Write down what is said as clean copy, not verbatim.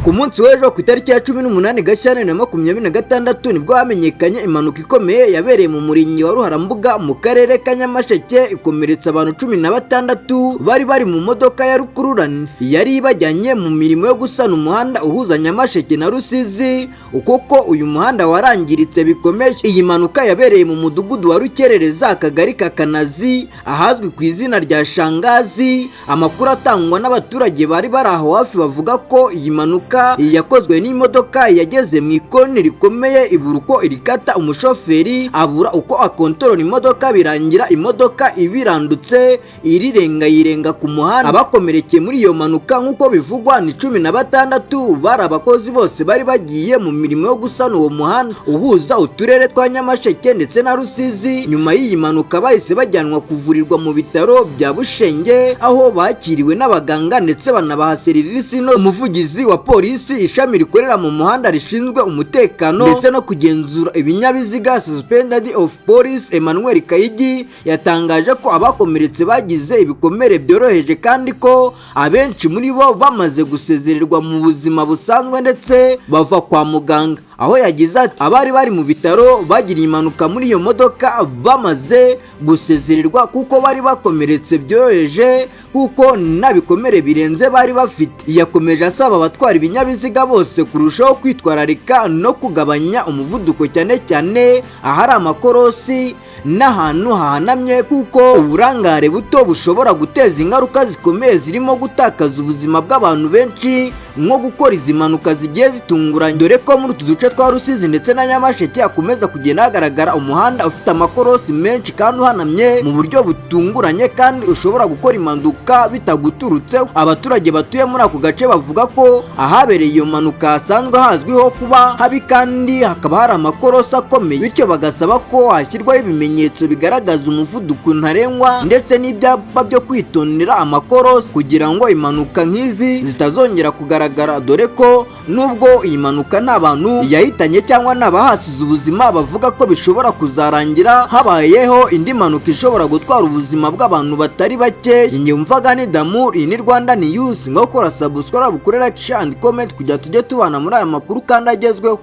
ku munsi w'ejo ku itariki ya 18 Gashyantare 2026 nibwo hamenyekanye impanuka ikomeye yabereye mu murenge wa Ruharambuga mu karere ka Nyamasheke ikomeretsa abantu 16 bari mu modoka ya rukururane yari ibajyanye mu mirimo yo gusana umuhanda uhuza Nyamasheke na Rusizi ukoko uyu muhanda warangiritse bikomeye. Iyi mpanuka yabereye mu mudugudu wa Rukerereza akagari ka Kanazi ahazwi ku izina rya Shangazi. Amakuru atangwa n'abaturage bari aho hafi bavuga ko iyi mpanuka yakozwe n'imodoka yageze mu ikoni rikomeye ibura uko irikata, umushoferi abura uko akontorora imodoka birangira imodoka ibirandutse yirenga ku muhanda. Abakomerekeye muri iyo mpanuka nk'uko bivugwa ni 16 bari abakozi bose bari bagiye mu mirimo yo gusana uwo muhanda uhuza uturere twa Nyamasheke ndetse na Rusizi. Nyuma y'iyi mpanuka bahise bajyanwa kuvurirwa mu bitaro bya Bushenge aho bakiriwe n'abaganga ndetse banabaha serivisi no. Umuvugizi wa polisi ishami rikorera mu muhanda rishinzwe umutekano ndetse no kugenzura ibinyabiziga Suspended of Police Emmanuel Kayigi yatangaje ko abakomeretse bagize ibikomere byoroheje kandi ko abenshi muri bo bamaze gusezererwa mu buzima busanzwe ndetse bava kwa muganga. Aho yagize ati abari bari mu bitaro bagiriye impanuka muri iyo modoka bamaze gusezererwa kuko bari bakomeretse byoroheje kuko nabikomere birenze bari bafite. Yakomeje asaba abatwara ibinyabiziga bose kurushaho kwitwararika no kugabanya umuvuduko cyane cyane ahari amakorosi n'ahantu hahanamye kuko uburangare buto bushobora guteza ingaruka zikomeye zirimo gutakaza ubuzima bw'abantu benshi nko gukora izi mpanuka zigiye zitunguranye, dore ko muri utu duce twa Rusizi ndetse na Nyamasheke hakomeza kugenda hagaragara umuhanda ufite amakorosi menshi kandi uhanamye mu buryo butunguranye kandi ushobora gukora impanuka bitaguturutse. Abaturage batuye muri ako gace bavuga ko ahabereye iyo mpanuka hasanzwe hazwiho kuba habi kandi hakaba hari amakorosi akomeye, bityo bagasaba ko hashyirwaho ibimenyetso bigaragaza umuvuduko ntarengwa ndetse n'ibyapa byo kwitondera amakorosi kugira ngo impanuka nk'izi zitazongera kugaragara, dore ko nubwo iyi mpanuka nta bantu yahitanye cyangwa n'abahasize ubuzima bavuga ko bishobora kuzarangira habayeho indi mpanuka ishobora gutwara ubuzima bw'abantu batari bake. Nyumvaga ni Damur, iyi ni Rwanda News, ngo kora subscribe, kuri like, share and comment kugira tujye tubana muri aya makuru kandi agezweho.